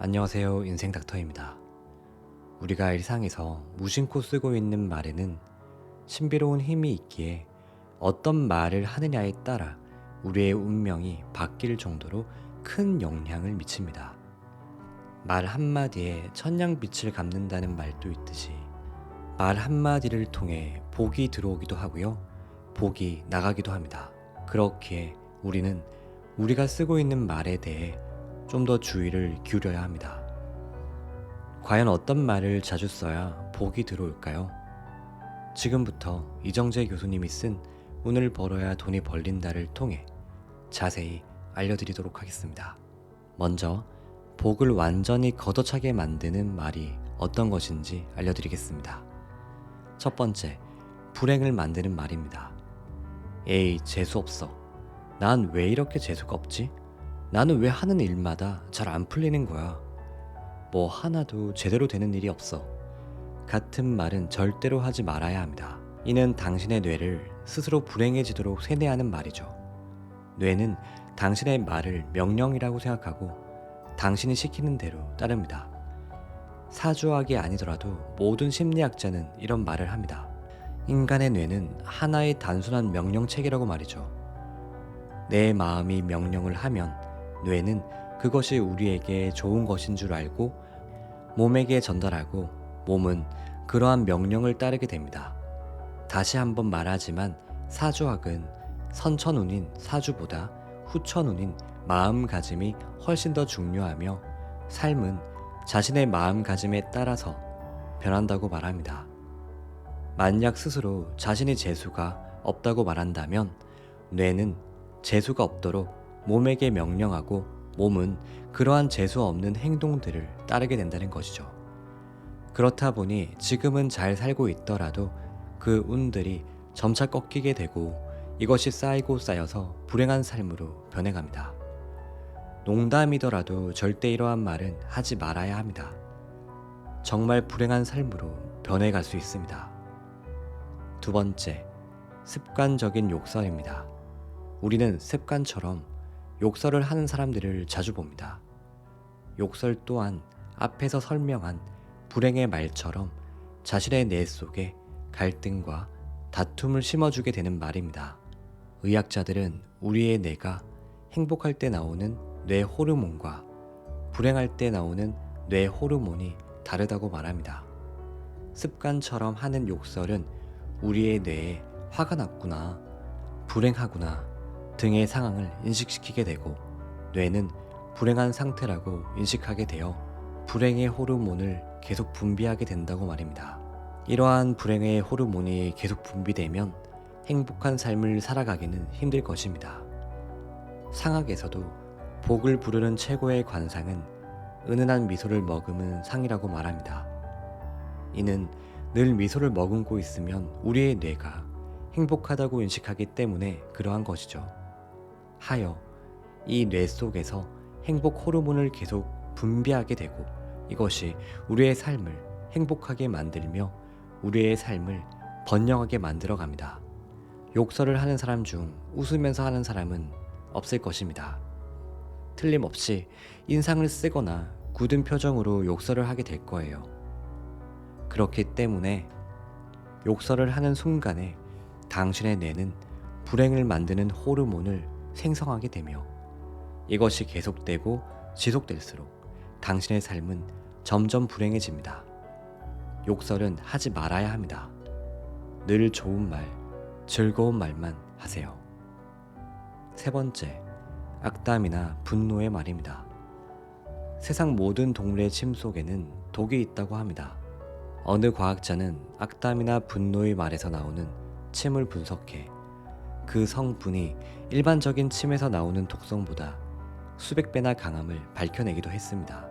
안녕하세요. 인생 닥터입니다. 우리가 일상에서 무심코 쓰고 있는 말에는 신비로운 힘이 있기에 어떤 말을 하느냐에 따라 우리의 운명이 바뀔 정도로 큰 영향을 미칩니다. 말 한마디에 천냥빛을 갚는다는 말도 있듯이 말 한마디를 통해 복이 들어오기도 하고요. 복이 나가기도 합니다. 그렇기에 우리는 우리가 쓰고 있는 말에 대해 좀 더 주의를 기울여야 합니다. 과연 어떤 말을 자주 써야 복이 들어올까요? 지금부터 이정재 교수님이 쓴 운을 벌어야 돈이 벌린다를 통해 자세히 알려드리도록 하겠습니다. 먼저 복을 완전히 걷어차게 만드는 말이 어떤 것인지 알려드리겠습니다. 첫 번째, 불행을 만드는 말입니다. 에이, 재수없어. 난 왜 이렇게 재수가 없지? 나는 왜 하는 일마다 잘 안 풀리는 거야? 뭐 하나도 제대로 되는 일이 없어. 같은 말은 절대로 하지 말아야 합니다. 이는 당신의 뇌를 스스로 불행해지도록 세뇌하는 말이죠. 뇌는 당신의 말을 명령이라고 생각하고 당신이 시키는 대로 따릅니다. 사주학이 아니더라도 모든 심리학자는 이런 말을 합니다. 인간의 뇌는 하나의 단순한 명령체계라고 말이죠. 내 마음이 명령을 하면 뇌는 그것이 우리에게 좋은 것인 줄 알고 몸에게 전달하고 몸은 그러한 명령을 따르게 됩니다. 다시 한번 말하지만 사주학은 선천운인 사주보다 후천운인 마음가짐이 훨씬 더 중요하며 삶은 자신의 마음가짐에 따라서 변한다고 말합니다. 만약 스스로 자신이 재수가 없다고 말한다면 뇌는 재수가 없도록 몸에게 명령하고 몸은 그러한 재수 없는 행동들을 따르게 된다는 것이죠. 그렇다 보니 지금은 잘 살고 있더라도 그 운들이 점차 꺾이게 되고 이것이 쌓이고 쌓여서 불행한 삶으로 변해갑니다. 농담이더라도 절대 이러한 말은 하지 말아야 합니다. 정말 불행한 삶으로 변해갈 수 있습니다. 두 번째, 습관적인 욕설입니다. 우리는 습관처럼 욕설을 하는 사람들을 자주 봅니다. 욕설 또한 앞에서 설명한 불행의 말처럼 자신의 뇌 속에 갈등과 다툼을 심어주게 되는 말입니다. 의학자들은 우리의 뇌가 행복할 때 나오는 뇌 호르몬과 불행할 때 나오는 뇌 호르몬이 다르다고 말합니다. 습관처럼 하는 욕설은 우리의 뇌에 화가 났구나, 불행하구나 등의 상황을 인식시키게 되고 뇌는 불행한 상태라고 인식하게 되어 불행의 호르몬을 계속 분비하게 된다고 말입니다. 이러한 불행의 호르몬이 계속 분비되면 행복한 삶을 살아가기는 힘들 것입니다. 상학에서도 복을 부르는 최고의 관상은 은은한 미소를 머금은 상이라고 말합니다. 이는 늘 미소를 머금고 있으면 우리의 뇌가 행복하다고 인식하기 때문에 그러한 것이죠. 하여 이 뇌 속에서 행복 호르몬을 계속 분비하게 되고 이것이 우리의 삶을 행복하게 만들며 우리의 삶을 번영하게 만들어 갑니다. 욕설을 하는 사람 중 웃으면서 하는 사람은 없을 것입니다. 틀림없이 인상을 쓰거나 굳은 표정으로 욕설을 하게 될 거예요. 그렇기 때문에 욕설을 하는 순간에 당신의 뇌는 불행을 만드는 호르몬을 생성하게 되며 이것이 계속되고 지속될수록 당신의 삶은 점점 불행해집니다. 욕설은 하지 말아야 합니다. 늘 좋은 말, 즐거운 말만 하세요. 세 번째, 악담이나 분노의 말입니다. 세상 모든 동물의 침 속에는 독이 있다고 합니다. 어느 과학자는 악담이나 분노의 말에서 나오는 침을 분석해 그 성분이 일반적인 침에서 나오는 독성보다 수백 배나 강함을 밝혀내기도 했습니다.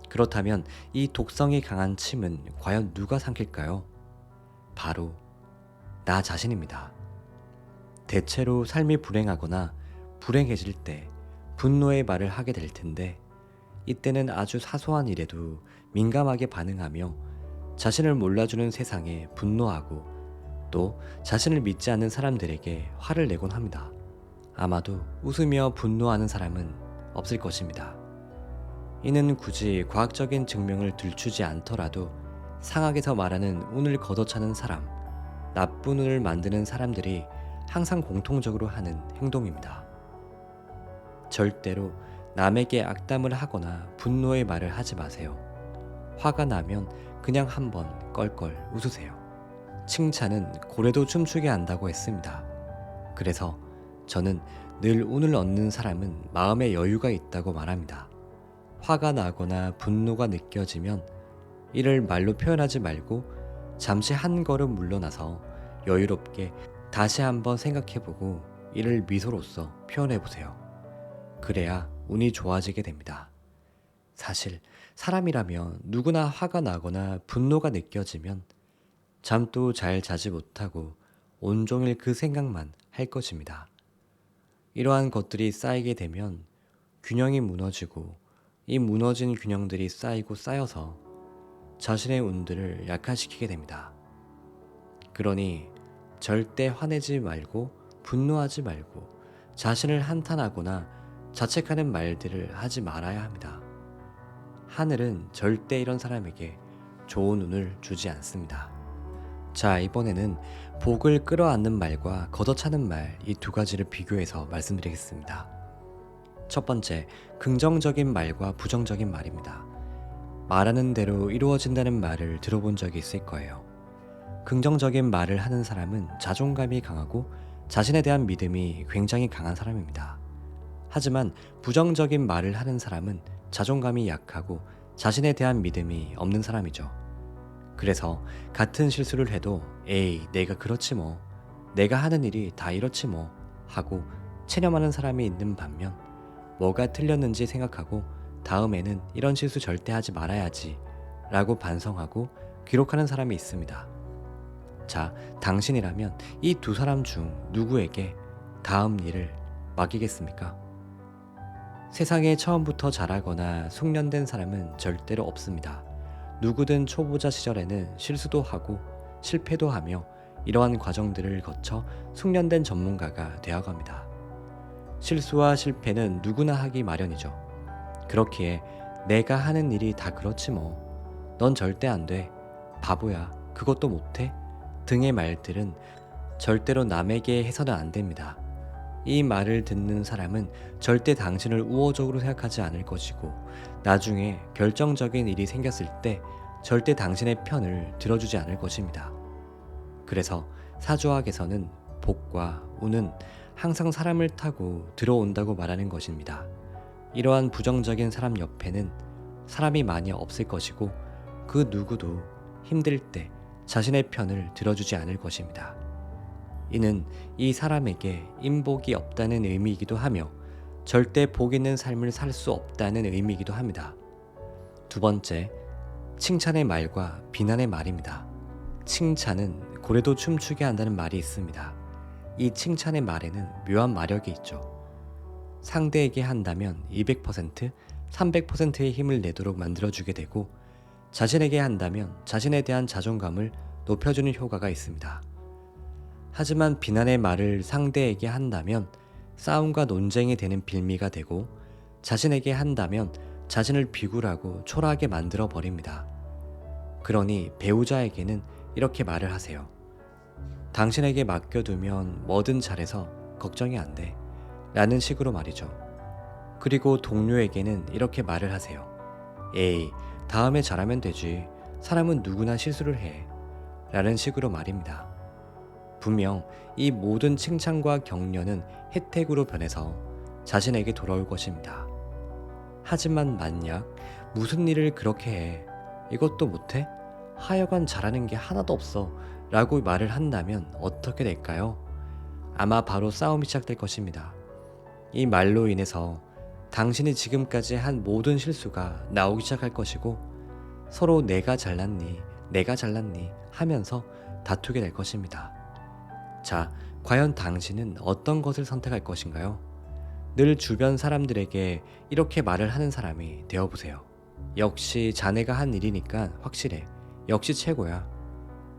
그렇다면 이 독성이 강한 침은 과연 누가 삼킬까요? 바로 나 자신입니다. 대체로 삶이 불행하거나 불행해질 때 분노의 말을 하게 될 텐데 이때는 아주 사소한 일에도 민감하게 반응하며 자신을 몰라주는 세상에 분노하고 또 자신을 믿지 않는 사람들에게 화를 내곤 합니다. 아마도 웃으며 분노하는 사람은 없을 것입니다. 이는 굳이 과학적인 증명을 들추지 않더라도 상학에서 말하는 운을 걷어차는 사람, 나쁜 운을 만드는 사람들이 항상 공통적으로 하는 행동입니다. 절대로 남에게 악담을 하거나 분노의 말을 하지 마세요. 화가 나면 그냥 한번 껄껄 웃으세요. 칭찬은 고래도 춤추게 한다고 했습니다. 그래서 저는 늘 운을 얻는 사람은 마음에 여유가 있다고 말합니다. 화가 나거나 분노가 느껴지면 이를 말로 표현하지 말고 잠시 한 걸음 물러나서 여유롭게 다시 한번 생각해보고 이를 미소로써 표현해보세요. 그래야 운이 좋아지게 됩니다. 사실 사람이라면 누구나 화가 나거나 분노가 느껴지면 잠도 잘 자지 못하고 온종일 그 생각만 할 것입니다. 이러한 것들이 쌓이게 되면 균형이 무너지고 이 무너진 균형들이 쌓이고 쌓여서 자신의 운들을 약화시키게 됩니다. 그러니 절대 화내지 말고 분노하지 말고 자신을 한탄하거나 자책하는 말들을 하지 말아야 합니다. 하늘은 절대 이런 사람에게 좋은 운을 주지 않습니다. 자, 이번에는 복을 끌어안는 말과 걷어차는 말 이 두 가지를 비교해서 말씀드리겠습니다. 첫 번째, 긍정적인 말과 부정적인 말입니다. 말하는 대로 이루어진다는 말을 들어본 적이 있을 거예요. 긍정적인 말을 하는 사람은 자존감이 강하고 자신에 대한 믿음이 굉장히 강한 사람입니다. 하지만 부정적인 말을 하는 사람은 자존감이 약하고 자신에 대한 믿음이 없는 사람이죠. 그래서 같은 실수를 해도 에이, 내가 그렇지 뭐, 내가 하는 일이 다 이렇지 뭐 하고 체념하는 사람이 있는 반면 뭐가 틀렸는지 생각하고 다음에는 이런 실수 절대 하지 말아야지 라고 반성하고 기록하는 사람이 있습니다. 자, 당신이라면 이 두 사람 중 누구에게 다음 일을 맡기겠습니까? 세상에 처음부터 잘하거나 숙련된 사람은 절대로 없습니다. 누구든 초보자 시절에는 실수도 하고 실패도 하며 이러한 과정들을 거쳐 숙련된 전문가가 되어갑니다. 실수와 실패는 누구나 하기 마련이죠. 그렇기에 내가 하는 일이 다 그렇지 뭐, 넌 절대 안 돼, 바보야, 그것도 못해 등의 말들은 절대로 남에게 해서는 안 됩니다. 이 말을 듣는 사람은 절대 당신을 우호적으로 생각하지 않을 것이고 나중에 결정적인 일이 생겼을 때 절대 당신의 편을 들어주지 않을 것입니다. 그래서 사주학에서는 복과 운은 항상 사람을 타고 들어온다고 말하는 것입니다. 이러한 부정적인 사람 옆에는 사람이 많이 없을 것이고 그 누구도 힘들 때 자신의 편을 들어주지 않을 것입니다. 이는 이 사람에게 인복이 없다는 의미이기도 하며 절대 복 있는 삶을 살 수 없다는 의미이기도 합니다. 두 번째, 칭찬의 말과 비난의 말입니다. 칭찬은 고래도 춤추게 한다는 말이 있습니다. 이 칭찬의 말에는 묘한 마력이 있죠. 상대에게 한다면 200%, 300%의 힘을 내도록 만들어주게 되고 자신에게 한다면 자신에 대한 자존감을 높여주는 효과가 있습니다. 하지만 비난의 말을 상대에게 한다면 싸움과 논쟁이 되는 빌미가 되고 자신에게 한다면 자신을 비굴하고 초라하게 만들어 버립니다. 그러니 배우자에게는 이렇게 말을 하세요. 당신에게 맡겨두면 뭐든 잘해서 걱정이 안 돼 라는 식으로 말이죠. 그리고 동료에게는 이렇게 말을 하세요. 에이, 다음에 잘하면 되지, 사람은 누구나 실수를 해 라는 식으로 말입니다. 분명 이 모든 칭찬과 격려는 혜택으로 변해서 자신에게 돌아올 것입니다. 하지만 만약 무슨 일을 그렇게 해, 이것도 못해? 하여간 잘하는 게 하나도 없어 라고 말을 한다면 어떻게 될까요? 아마 바로 싸움이 시작될 것입니다. 이 말로 인해서 당신이 지금까지 한 모든 실수가 나오기 시작할 것이고 서로 내가 잘났니, 내가 잘났니 하면서 다투게 될 것입니다. 자, 과연 당신은 어떤 것을 선택할 것인가요? 늘 주변 사람들에게 이렇게 말을 하는 사람이 되어보세요. 역시 자네가 한 일이니까 확실해. 역시 최고야.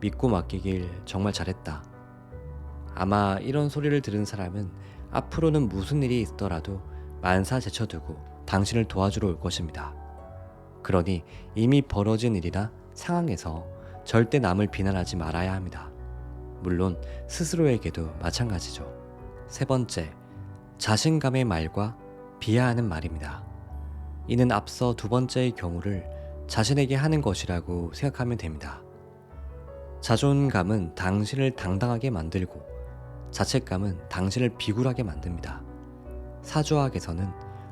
믿고 맡기길 정말 잘했다. 아마 이런 소리를 들은 사람은 앞으로는 무슨 일이 있더라도 만사 제쳐두고 당신을 도와주러 올 것입니다. 그러니 이미 벌어진 일이나 상황에서 절대 남을 비난하지 말아야 합니다. 물론 스스로에게도 마찬가지죠. 세 번째, 자신감의 말과 비하하는 말입니다. 이는 앞서 두 번째의 경우를 자신에게 하는 것이라고 생각하면 됩니다. 자존감은 당신을 당당하게 만들고 자책감은 당신을 비굴하게 만듭니다. 사주학에서는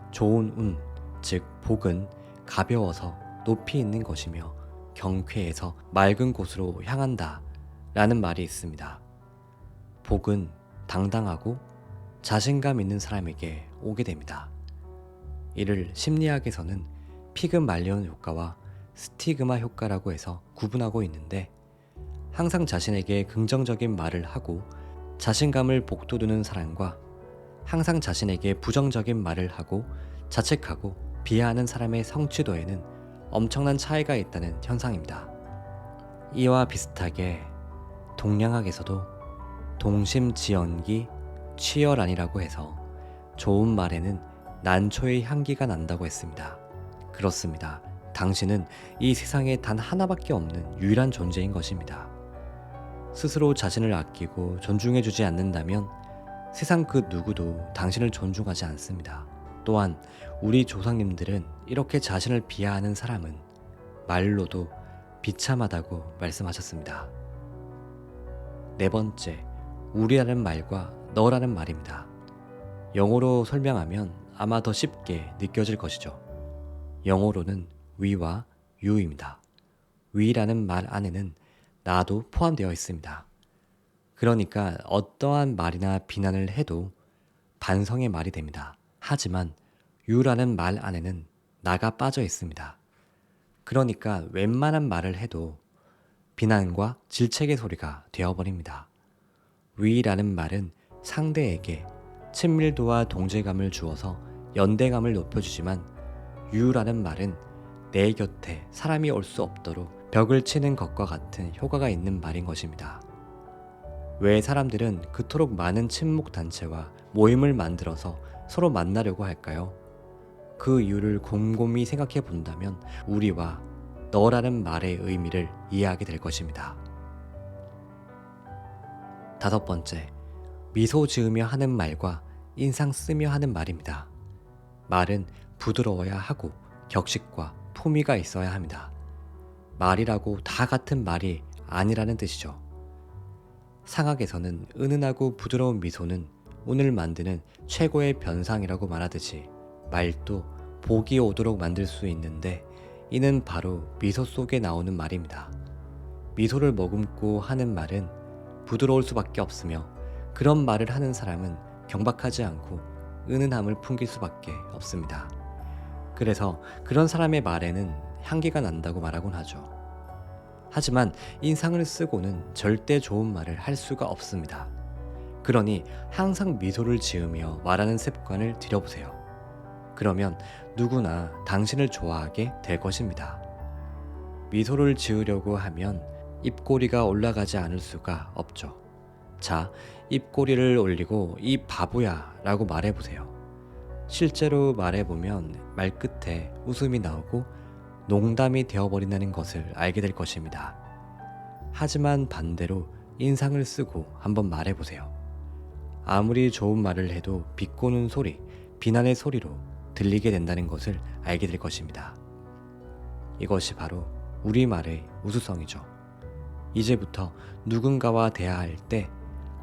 좋은 운, 즉 복은 가벼워서 높이 있는 것이며 경쾌해서 맑은 곳으로 향한다 라는 말이 있습니다. 복은 당당하고 자신감 있는 사람에게 오게 됩니다. 이를 심리학에서는 피그말리온 효과와 스티그마 효과라고 해서 구분하고 있는데, 항상 자신에게 긍정적인 말을 하고 자신감을 북돋우는 사람과 항상 자신에게 부정적인 말을 하고 자책하고 비하하는 사람의 성취도에는 엄청난 차이가 있다는 현상입니다. 이와 비슷하게 동양학에서도 동심지연기 취열안이라고 해서 좋은 말에는 난초의 향기가 난다고 했습니다. 그렇습니다. 당신은 이 세상에 단 하나밖에 없는 유일한 존재인 것입니다. 스스로 자신을 아끼고 존중해주지 않는다면 세상 그 누구도 당신을 존중하지 않습니다. 또한 우리 조상님들은 이렇게 자신을 비하하는 사람은 말로도 비참하다고 말씀하셨습니다. 네 번째, 우리라는 말과 너라는 말입니다. 영어로 설명하면 아마 더 쉽게 느껴질 것이죠. 영어로는 we와 you입니다. we라는 말 안에는 나도 포함되어 있습니다. 그러니까 어떠한 말이나 비난을 해도 반성의 말이 됩니다. 하지만 you라는 말 안에는 나가 빠져 있습니다. 그러니까 웬만한 말을 해도 비난과 질책의 소리가 되어버립니다. we라는 말은 상대에게 친밀도와 동질감을 주어서 연대감을 높여주지만 you라는 말은 내 곁에 사람이 올 수 없도록 벽을 치는 것과 같은 효과가 있는 말인 것입니다. 왜 사람들은 그토록 많은 친목 단체와 모임을 만들어서 서로 만나려고 할까요? 그 이유를 곰곰이 생각해 본다면 우리와 너라는 말의 의미를 이해하게 될 것입니다. 다섯 번째, 미소 지으며 하는 말과 인상 쓰며 하는 말입니다. 말은 부드러워야 하고 격식과 품위가 있어야 합니다. 말이라고 다 같은 말이 아니라는 뜻이죠. 상학에서는 은은하고 부드러운 미소는 운을 만드는 최고의 변상이라고 말하듯이 말도 복이 오도록 만들 수 있는데, 이는 바로 미소 속에 나오는 말입니다. 미소를 머금고 하는 말은 부드러울 수밖에 없으며, 그런 말을 하는 사람은 경박하지 않고 은은함을 풍길 수밖에 없습니다. 그래서 그런 사람의 말에는 향기가 난다고 말하곤 하죠. 하지만 인상을 쓰고는 절대 좋은 말을 할 수가 없습니다. 그러니 항상 미소를 지으며 말하는 습관을 들여보세요. 그러면 누구나 당신을 좋아하게 될 것입니다. 미소를 지으려고 하면 입꼬리가 올라가지 않을 수가 없죠. 자, 입꼬리를 올리고 이 바보야 라고 말해보세요. 실제로 말해보면 말끝에 웃음이 나오고 농담이 되어버린다는 것을 알게 될 것입니다. 하지만 반대로 인상을 쓰고 한번 말해보세요. 아무리 좋은 말을 해도 비꼬는 소리, 비난의 소리로 들리게 된다는 것을 알게 될 것입니다. 이것이 바로 우리말의 우수성이죠. 이제부터 누군가와 대화할 때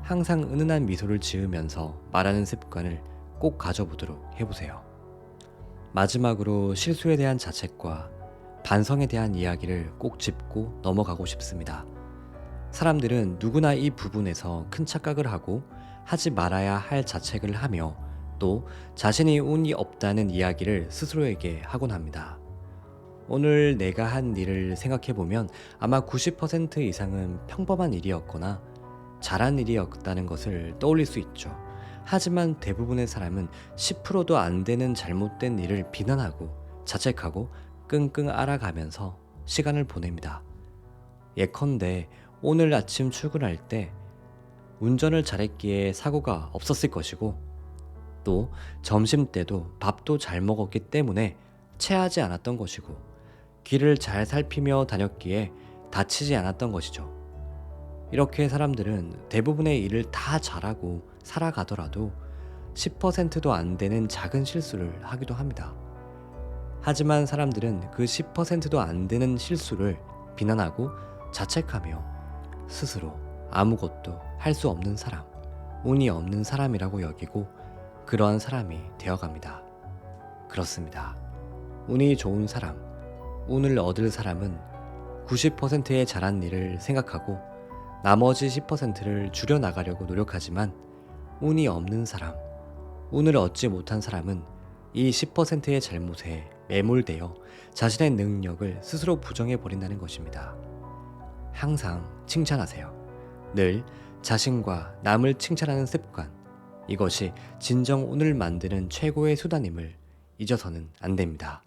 항상 은은한 미소를 지으면서 말하는 습관을 꼭 가져보도록 해보세요. 마지막으로 실수에 대한 자책과 반성에 대한 이야기를 꼭 짚고 넘어가고 싶습니다. 사람들은 누구나 이 부분에서 큰 착각을 하고 하지 말아야 할 자책을 하며 또 자신이 운이 없다는 이야기를 스스로에게 하곤 합니다. 오늘 내가 한 일을 생각해보면 아마 90% 이상은 평범한 일이었거나 잘한 일이었다는 것을 떠올릴 수 있죠. 하지만 대부분의 사람은 10%도 안 되는 잘못된 일을 비난하고 자책하고 끙끙 앓아가면서 시간을 보냅니다. 예컨대 오늘 아침 출근할 때 운전을 잘했기에 사고가 없었을 것이고, 또 점심 때도 밥도 잘 먹었기 때문에 체하지 않았던 것이고, 길을 잘 살피며 다녔기에 다치지 않았던 것이죠. 이렇게 사람들은 대부분의 일을 다 잘하고 살아가더라도 10%도 안 되는 작은 실수를 하기도 합니다. 하지만 사람들은 그 10%도 안 되는 실수를 비난하고 자책하며 스스로 아무것도 할 수 없는 사람, 운이 없는 사람이라고 여기고 그러한 사람이 되어갑니다. 그렇습니다. 운이 좋은 사람, 운을 얻을 사람은 90%의 잘한 일을 생각하고 나머지 10%를 줄여나가려고 노력하지만 운이 없는 사람, 운을 얻지 못한 사람은 이 10%의 잘못에 매몰되어 자신의 능력을 스스로 부정해버린다는 것입니다. 항상 칭찬하세요. 늘 자신과 남을 칭찬하는 습관, 이것이 진정 운을 만드는 최고의 수단임을 잊어서는 안 됩니다.